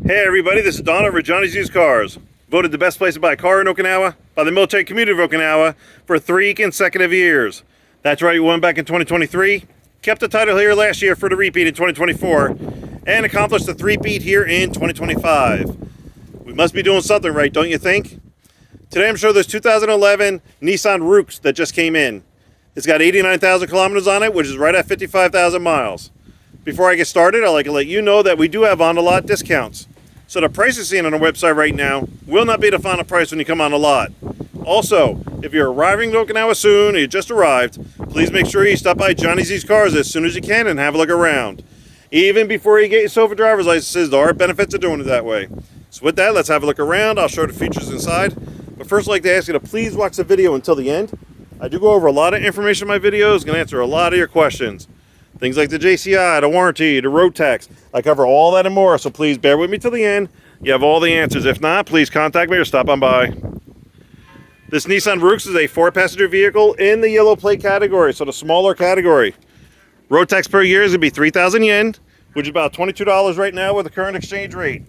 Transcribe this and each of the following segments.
Hey everybody, this is Don over at Johnny's Used Cars. Voted the best place to buy a car in Okinawa by the military community of Okinawa for 3 consecutive years. That's right, we won back in 2023, kept the title here last year for the repeat in 2024, and accomplished the three-peat here in 2025. We must be doing something right, don't you think? Today I'm showing this 2011 Nissan Roox that just came in. It's got 89,000 kilometers on it, which is right at 55,000 miles. Before I get started, I'd like to let you know that we do have on-the-lot discounts. So the price you're seeing on our website right now will not be the final price when you come on the lot. Also, if you're arriving to Okinawa soon or you just arrived, please make sure you stop by Johnny's Used Cars as soon as you can and have a look around. Even before you get yourself a driver's license, there are benefits of doing it that way. So with that, let's have a look around. I'll show the features inside. But first, I'd like to ask you to please watch the video until the end. I do go over a lot of information in my videos, going to answer a lot of your questions. Things like the JCI, the warranty, the road tax. I cover all that and more, so please bear with me till the end. You have all the answers. If not, please contact me or stop on by. This Nissan Roox is a 4-passenger vehicle in the yellow plate category, so the smaller category. Road tax per year is going to be 3,000 yen, which is about $22 right now with the current exchange rate.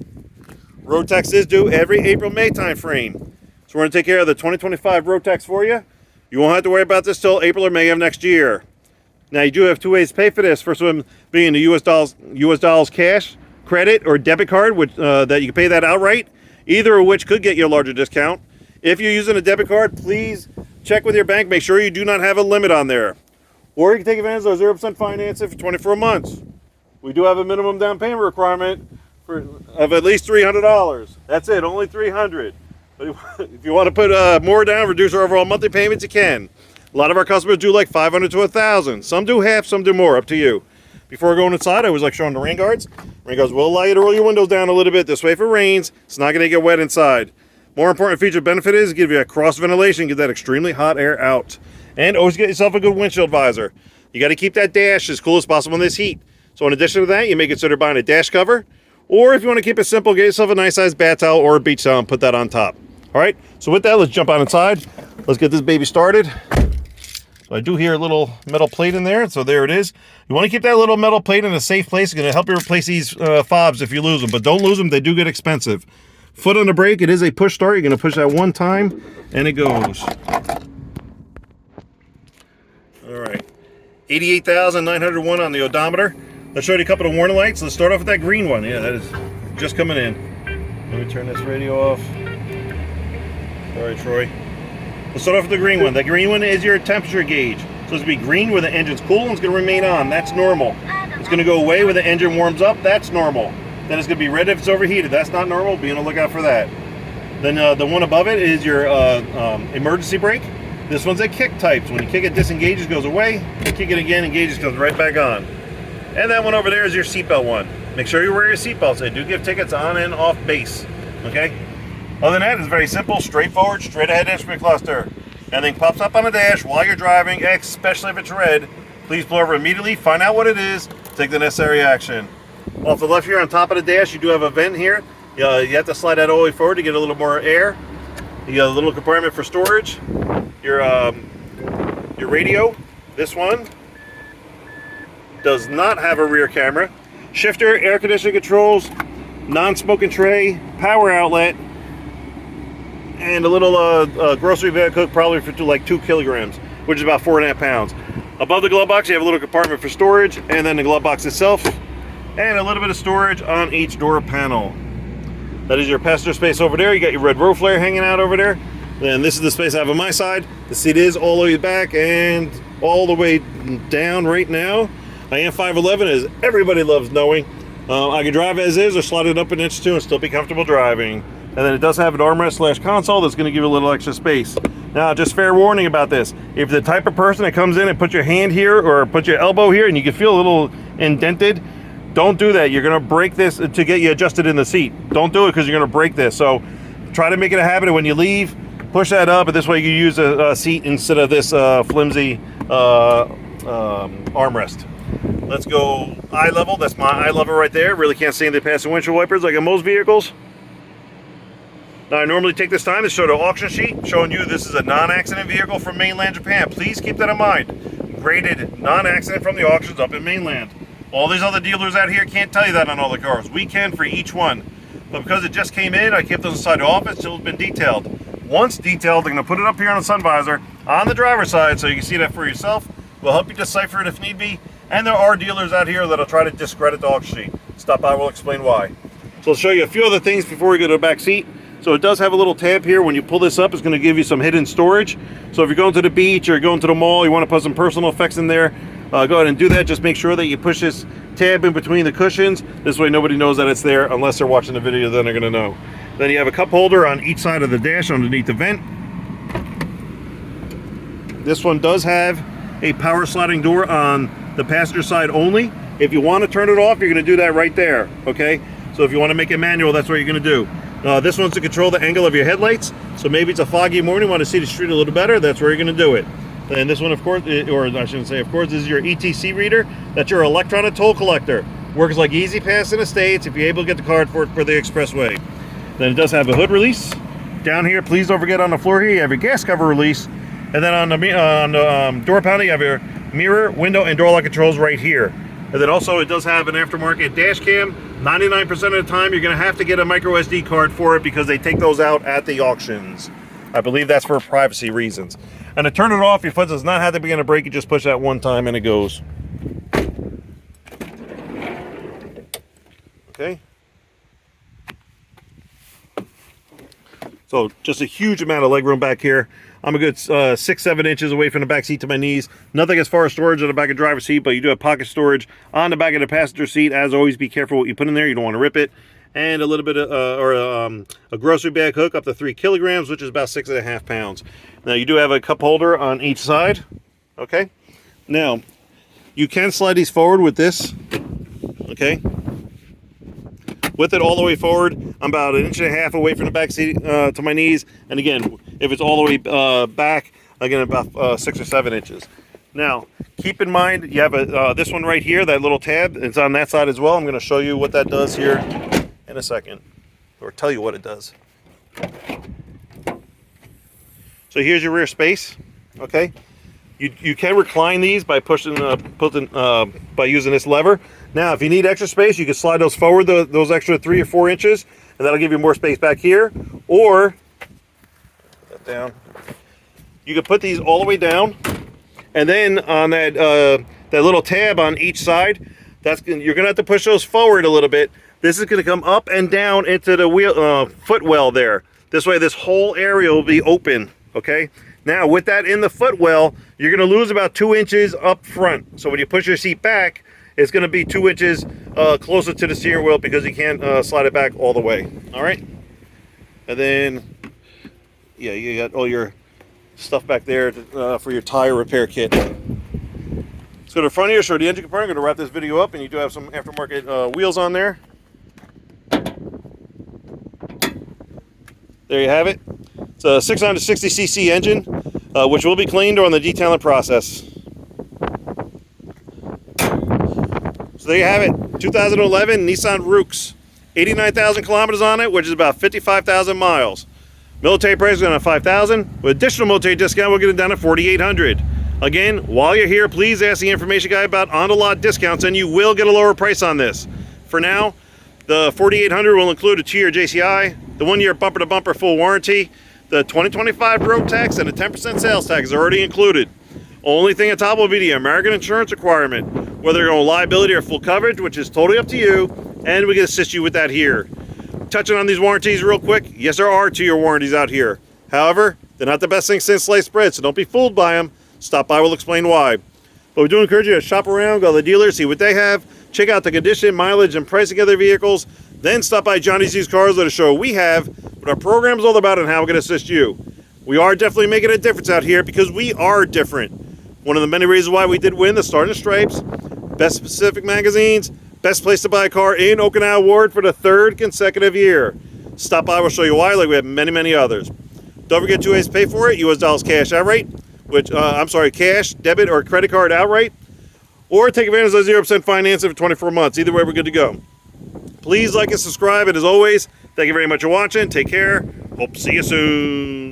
Road tax is due every April-May time frame. So we're going to take care of the 2025 road tax for you. You won't have to worry about this till April or May of next year. Now you do have 2 ways to pay for this. First one being the US dollars cash, credit, or debit card, which that you can pay that outright. Either of which could get you a larger discount. If you're using a debit card, please check with your bank. Make sure you do not have a limit on there. Or you can take advantage of 0% financing for 24 months. We do have a minimum down payment requirement of at least $300. That's it, only $300. But if you want to put more down, reduce our overall monthly payments, you can. A lot of our customers do like $500 to $1,000. Some do half, some do more, up to you. Before going inside, I always like showing the rain guards. Rain guards will allow you to roll your windows down a little bit. This way if it rains, it's not going to get wet inside. More important feature benefit is give you a cross ventilation, get that extremely hot air out. And always get yourself a good windshield visor. You got to keep that dash as cool as possible in this heat. So in addition to that, you may consider buying a dash cover. Or if you want to keep it simple, get yourself a nice sized bath towel or a beach towel and put that on top. All right, so with that, let's jump on inside. Let's get this baby started. So I do hear a little metal plate in there, so there it is. You want to keep that little metal plate in a safe place. It's going to help you replace these fobs if you lose them, but don't lose them. They do get expensive. Foot on the brake, it is a push start. You're going to push that one time, and it goes. All right, 88,901 on the odometer. Let's show you a couple of warning lights. Let's start off with that green one. Yeah, that is just coming in. Let me turn this radio off. Sorry, Troy. Let's start off with the green one. The green one is your temperature gauge. So it's going to be green where the engine's cool and it's going to remain on. That's normal. It's going to go away when the engine warms up. That's normal. Then it's going to be red if it's overheated. That's not normal. Be on the lookout for that. Then the one above it is your emergency brake. This one's a kick type. So when you kick it, disengages, goes away. Kick it again, engages, comes right back on. And that one over there is your seatbelt one. Make sure you wear your seatbelts. They do give tickets on and off base. Okay? Other than that, it's very simple, straightforward, straight ahead instrument cluster. Anything pops up on the dash while you're driving, especially if it's red, please pull over immediately, find out what it is, take the necessary action. Off the left here on top of the dash, you do have a vent here. You have to slide that all the way forward to get a little more air. You got a little compartment for storage. Your radio, this one, does not have a rear camera. Shifter, air conditioning controls, non-smoking tray, power outlet, and a little grocery bag cook probably for like 2 kilograms, which is about 4.5 pounds. Above the glove box, you have a little compartment for storage, and then the glove box itself, and a little bit of storage on each door panel. That is your passenger space over there. You got your red row flare hanging out over there. Then this is the space I have on my side. The seat is all the way back and all the way down right now. I am 5'11", as everybody loves knowing. I can drive as is or slide it up an inch or two and still be comfortable driving. And then it does have an armrest / console that's going to give you a little extra space. Now, just fair warning about this. If you're the type of person that comes in and puts your hand here or put your elbow here and you can feel a little indented, don't do that. You're going to break this to get you adjusted in the seat. Don't do it because you're going to break this. So try to make it a habit of when you leave, push that up, and this way you can use a seat instead of this flimsy armrest. Let's go eye level. That's my eye level right there. Really can't see anything past the windshield wipers like in most vehicles. Now I normally take this time to show the auction sheet showing you this is a non-accident vehicle from mainland Japan. Please keep that in mind. Graded non-accident from the auctions up in mainland. All these other dealers out here can't tell you that on all the cars. We can for each one. But because it just came in, I kept those inside the office until it's been detailed. Once detailed, I'm going to put it up here on the sun visor on the driver's side so you can see that for yourself. We'll help you decipher it if need be. And there are dealers out here that'll try to discredit the auction sheet. Stop by, we'll explain why. So I'll show you a few other things before we go to the back seat. So it does have a little tab here. When you pull this up, it's going to give you some hidden storage. So if you're going to the beach or you're going to the mall, you want to put some personal effects in there, go ahead and do that. Just make sure that you push this tab in between the cushions. This way nobody knows that it's there unless they're watching the video, then they're going to know. Then you have a cup holder on each side of the dash underneath the vent. This one does have a power sliding door on the passenger side only. If you want to turn it off, you're going to do that right there, okay? So if you want to make it manual, that's what you're going to do. This one's to control the angle of your headlights. So maybe it's a foggy morning, you want to see the street a little better, that's where you're going to do it. And this one, of course, or I shouldn't say, of course, this is your ETC reader. That's your electronic toll collector. Works like Easy Pass in the States if you're able to get the card for the expressway. Then it does have a hood release. Down here, please don't forget on the floor here, you have your gas cover release. And then on the door panel, you have your mirror, window, and door lock controls right here. And then also it does have an aftermarket dash cam. 99% of the time you're going to have to get a micro SD card for it because they take those out at the auctions. I believe that's for privacy reasons. And to turn it off, your foot does not have to begin to brake. You just push that one time and it goes. Okay. So just a huge amount of leg room back here. I'm a good 6-7 inches away from the back seat to my knees. Nothing as far as storage on the back of the driver's seat, but you do have pocket storage on the back of the passenger seat. As always, be careful what you put in there. You don't want to rip it. And a little bit of, a grocery bag hook up to 3 kilograms, which is about 6.5 pounds. Now you do have a cup holder on each side. Okay. Now you can slide these forward with this. Okay. With it all the way forward, I'm about 1.5 inches away from the back seat to my knees. And again, if it's all the way back, again, about 6 or 7 inches. Now, keep in mind, you have this one right here, that little tab. It's on that side as well. I'm going to show you what that does here in a second, or tell you what it does. So here's your rear space. Okay, you can recline these by pushing, by using this lever. Now, if you need extra space, you can slide those forward, those extra 3 or 4 inches, and that'll give you more space back here. Or, put that down. You can put these all the way down, and then on that little tab on each side, you're gonna have to push those forward a little bit. This is gonna come up and down into the wheel footwell there. This way, this whole area will be open. Okay. Now, with that in the footwell, you're gonna lose about 2 inches up front. So when you push your seat back, it's going to be 2 inches closer to the steering wheel because you can't slide it back all the way. All right. And then, yeah, you got all your stuff back there for your tire repair kit. Let's go to the front here, show the engine compartment. I'm going to wrap this video up, and you do have some aftermarket wheels on there. There you have it. It's a 660cc engine, which will be cleaned during the detailing process. So there you have it, 2011 Nissan Roox, 89,000 kilometers on it, which is about 55,000 miles. Military price is going to $5,000. With additional military discount, we'll get it down to $4,800. Again, while you're here, please ask the information guy about on-the-lot discounts, and you will get a lower price on this. For now, the $4,800 will include a 2-year JCI, the 1-year bumper-to-bumper full warranty, the 2025 road tax, and the 10% sales tax is already included. Only thing on top will be the American insurance requirement, whether you're on liability or full coverage, which is totally up to you, and we can assist you with that here. Touching on these warranties real quick, yes, there are 2-year warranties out here. However, they're not the best thing since sliced bread, so don't be fooled by them. Stop by, we'll explain why. But we do encourage you to shop around, go to the dealers, see what they have, check out the condition, mileage, and pricing of their vehicles, then stop by Johnny's Used Cars, let us show what we have, what our program is all about, and how we're going to assist you. We are definitely making a difference out here because we are different. One of the many reasons why we did win the Stars and Stripes, Best Pacific Magazine's Best Place to Buy a Car in Okinawa Award for the 3rd consecutive year. Stop by, we'll show you why, like we have many, many others. Don't forget 2 ways to pay for it, US dollars cash outright, cash, debit, or credit card outright, or take advantage of 0% financing for 24 months. Either way, we're good to go. Please like and subscribe, and as always, thank you very much for watching. Take care. Hope to see you soon.